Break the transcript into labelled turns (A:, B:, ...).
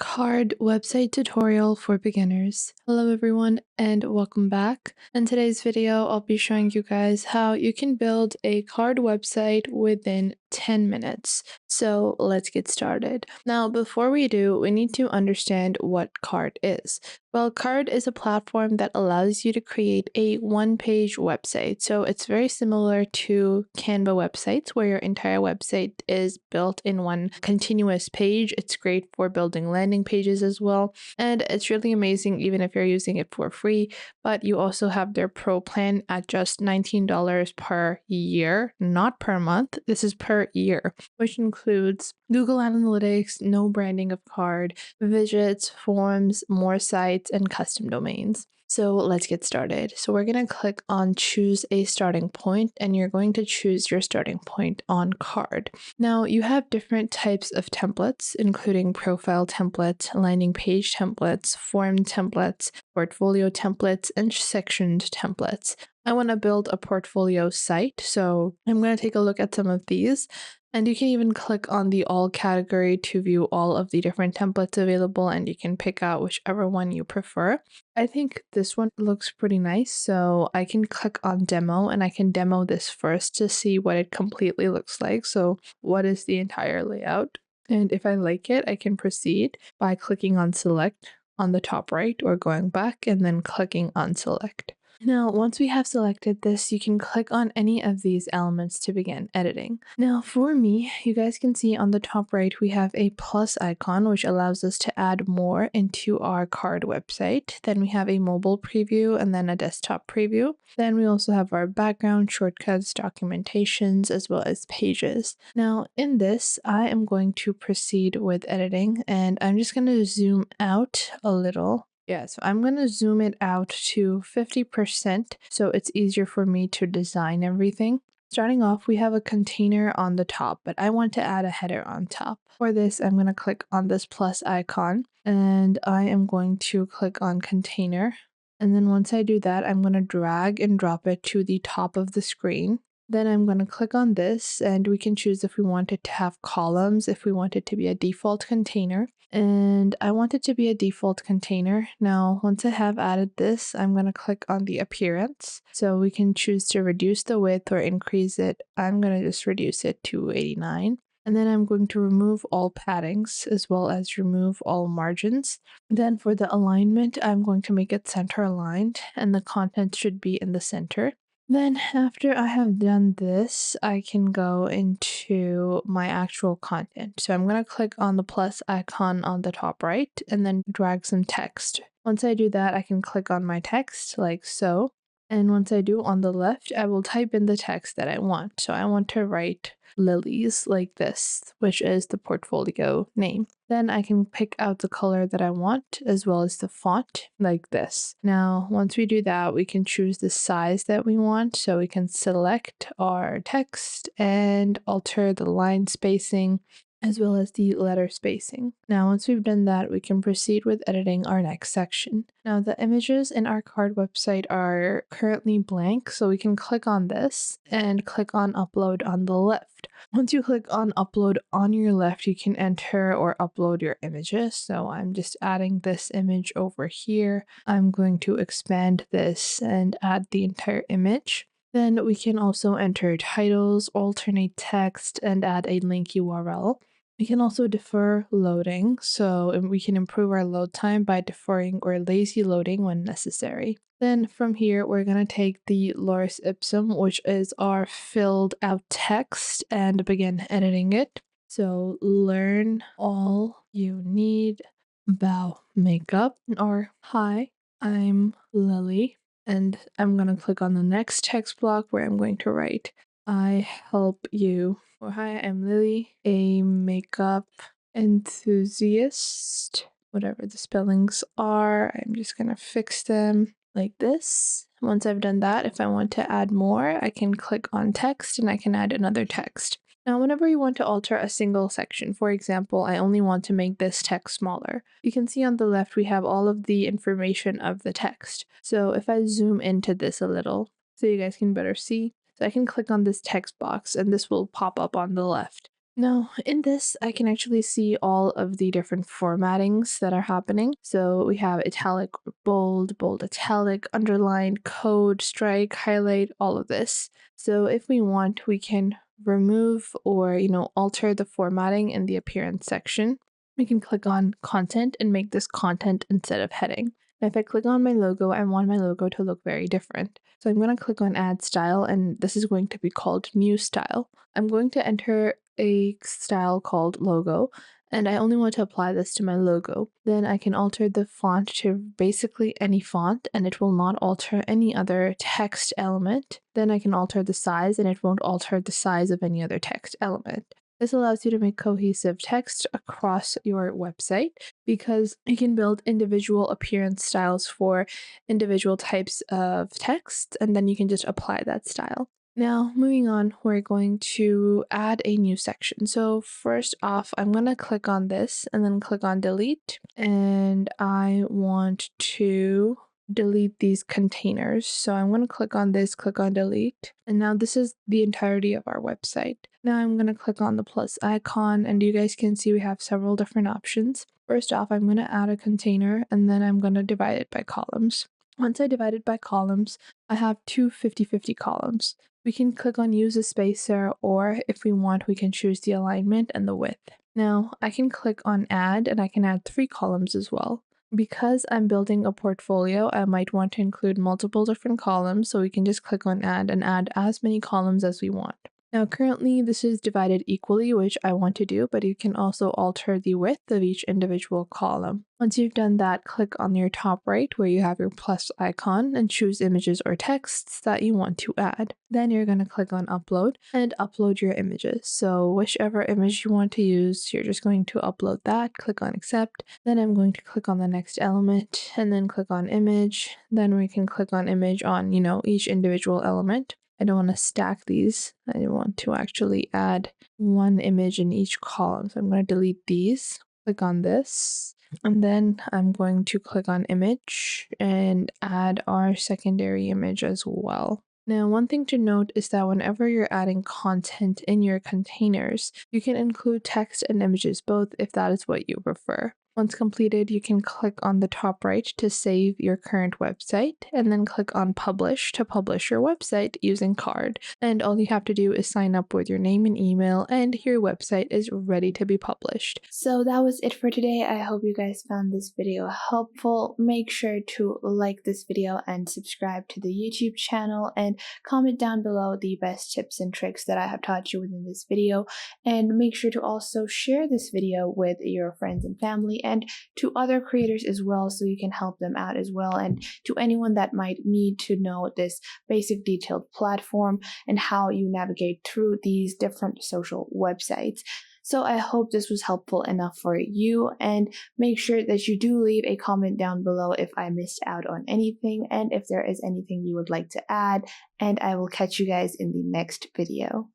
A: Card website tutorial for beginners. Hello everyone and welcome back. In today's video, I'll be showing you guys how you can build a card website within 10 minutes. So let's get started. Now, before we do, we need to understand what Card is. Well, Card is a platform that allows you to create a one-page website. So it's very similar to Canva websites where your entire website is built in one continuous page. It's great for building landing pages as well. And it's really amazing even if you're using it for free, but you also have their pro plan at just $19 per year, not per month. This is per year, which includes Google Analytics, no branding of Card, widgets, forms, more sites, and custom domains. So let's get started. So we're going to click on choose a starting point, and you're going to choose your starting point on Card. Now you have different types of templates, including profile templates, landing page templates, form templates, portfolio templates, and sectioned templates. I want to build a portfolio site, so I'm going to take a look at some of these. And you can even click on the all category to view all of the different templates available, and you can pick out whichever one you prefer. I think this one looks pretty nice, so I can click on demo and I can demo this first to see what it completely looks like. So what is the entire layout? And if I like it, I can proceed by clicking on select on the top right or going back and then clicking on select. Now, once we have selected this, you can click on any of these elements to begin editing. Now, for me, you guys can see on the top right, we have a plus icon, which allows us to add more into our Card website. Then we have a mobile preview and then a desktop preview. Then we also have our background, shortcuts, documentations, as well as pages. Now, in this, I am going to proceed with editing, and I'm just going to zoom out a little. Yeah, so I'm going to zoom it out to 50% so it's easier for me to design everything. Starting off, we have a container on the top, but I want to add a header on top. For this, I'm going to click on this plus icon, and I am going to click on container. And then once I do that, I'm going to drag and drop it to the top of the screen. Then I'm going to click on this, and we can choose if we want it to have columns, if we want it to be a default container. And I want it to be a default container. Now, once I have added this, I'm going to click on the appearance. So we can choose to reduce the width or increase it. I'm going to just reduce it to 89. And then I'm going to remove all paddings as well as remove all margins. Then for the alignment, I'm going to make it center aligned and the content should be in the center. Then after I have done this, I can go into my actual content. So I'm going to click on the plus icon on the top right and then drag some text. Once I do that, I can click on my text like so. And once I do on the left, I will type in the text that I want. So I want to write lilies like this, which is the portfolio name. Then I can pick out the color that I want as well as the font like this. Now, once we do that, we can choose the size that we want. So we can select our text and alter the line spacing as well as the letter spacing. Now, once we've done that, we can proceed with editing our next section. Now, the images in our Card website are currently blank, so we can click on this and click on upload on the left. Once you click on upload on your left, you can enter or upload your images. So I'm just adding this image over here. I'm going to expand this and add the entire image. Then we can also enter titles, alternate text, and add a link URL. We can also defer loading, so we can improve our load time by deferring or lazy loading when necessary. Then from here, we're going to take the Loris Ipsum, which is our filled out text, and begin editing it. So learn all you need about makeup, or hi, I'm Lily. And I'm going to click on the next text block where I'm going to write, I help you. Or hi, I'm Lily, a makeup enthusiast. Whatever the spellings are, I'm just going to fix them like this. Once I've done that, if I want to add more, I can click on text and I can add another text. Now, whenever you want to alter a single section, for example, I only want to make this text smaller, you can see on the left we have all of the information of the text. So if I zoom into this a little, so you guys can better see, so I can click on this text box and this will pop up on the left. Now, in this, I can actually see all of the different formattings that are happening. So we have italic, bold, bold italic, underline, code, strike, highlight, all of this. So if we want, we can remove or, alter the formatting in the appearance section. We can click on content and make this content instead of heading. Now, if I click on my logo, I want my logo to look very different. So I'm going to click on add style, and this is going to be called new style. I'm going to enter a style called logo, and I only want to apply this to my logo. Then I can alter the font to basically any font, and it will not alter any other text element. Then I can alter the size, and it won't alter the size of any other text element. This allows you to make cohesive text across your website because you can build individual appearance styles for individual types of text, and then you can just apply that style. Now, moving on, we're going to add a new section. So first off, I'm going to click on this and then click on delete. And I want to delete these containers. So I'm going to click on this, click on delete. And now this is the entirety of our website. Now I'm going to click on the plus icon, and you guys can see we have several different options. First off, I'm going to add a container, and then I'm going to divide it by columns. Once I divide it by columns, I have two 50-50 columns. We can click on use a spacer, or if we want, we can choose the alignment and the width. Now, I can click on add, and I can add 3 columns as well. Because I'm building a portfolio, I might want to include multiple different columns, so we can just click on add and add as many columns as we want. Now, currently this is divided equally, which I want to do, but you can also alter the width of each individual column. Once you've done that, click on your top right where you have your plus icon and choose images or texts that you want to add. Then you're going to click on upload and upload your images. So whichever image you want to use, you're just going to upload that, click on accept. Then I'm going to click on the next element and then click on image. Then we can click on image on, each individual element. I don't want to stack these. I want to actually add one image in each column. So I'm going to delete these, click on this, and then I'm going to click on image and add our secondary image as well. Now, one thing to note is that whenever you're adding content in your containers, you can include text and images both if that is what you prefer. Once completed, you can click on the top right to save your current website, and then click on Publish to publish your website using Card. And all you have to do is sign up with your name and email, and your website is ready to be published. So that was it for today. I hope you guys found this video helpful. Make sure to like this video and subscribe to the YouTube channel, and comment down below the best tips and tricks that I have taught you within this video. And make sure to also share this video with your friends and family and to other creators as well, so you can help them out as well, and to anyone that might need to know this basic detailed platform and how you navigate through these different social websites. So I hope this was helpful enough for you, and make sure that you do leave a comment down below if I missed out on anything and if there is anything you would like to add, and I will catch you guys in the next video.